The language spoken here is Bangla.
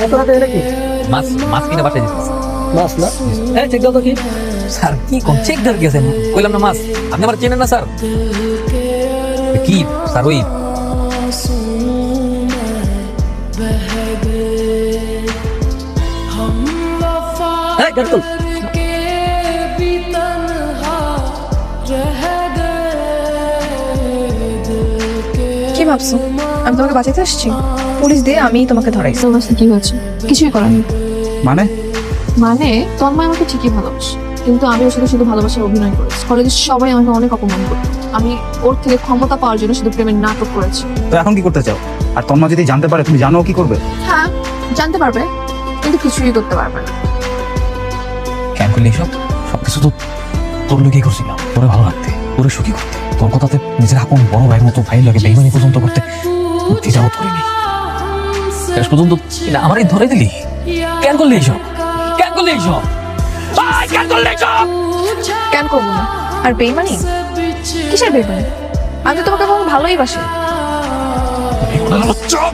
এত রাতে এটা কি? মাছ মাছ কিনে বাসায় দিতেছে। মাছ না? চেক দাও তো কি? স্যার কি কোন চেক ধরে গেছেন? কইলাম না মাছ, আপনি আমার চেনেন না স্যার? কি স্যার ওই গাড়ি তোল। কি ভাবছো আমি তোমাকে বাঁচাতে আসছি? পুলিশ দিয়ে আমি তোমাকে ধরাইছি। তোমার সাথে কি হয়েছে? কিছুই করার নেই। মানে মানে তন্ময় আমাকে ঠিকই ভালোবাসে, কিন্তু আমি ওর সাথে শুধু ভালোবাসার অভিনয় করেছি। কলেজের সবাই আমাকে অনেক অপমান করতো। আমি ওর থেকে ক্ষমতা পাওয়ার জন্য শুধু প্রেমের নাটক করেছি। তো এখন কি করতে চাও? আর তন্ময় যদি জানতে পারে, তুমি জানো ও কি করবে? হ্যাঁ জানতে পারবে, কিন্তু কিছুই করতে পারবে না। কেন করলি সব? সবকিছু তো তোর লোকেই করছিলাম, তোরে ভালো রাখতে, তোরে সুখী করতে, তোর কথাতে নিজের আপন বড় ভাইয়ের মতো ভাইয়ের লাগে বেইমানি পর্যন্ত করতে দ্বিধাবোধ করিনি। শেষ পর্যন্ত আমারই ধরে দিলি। কেন করলি এইসব? কেন করলি এইসব? কেন করলি এইসব? কেন করবো না? আর বেইমানি? কিসের বেইমানি? আমি তো তোমাকে কখনো ভালোই বাসি। চুপ!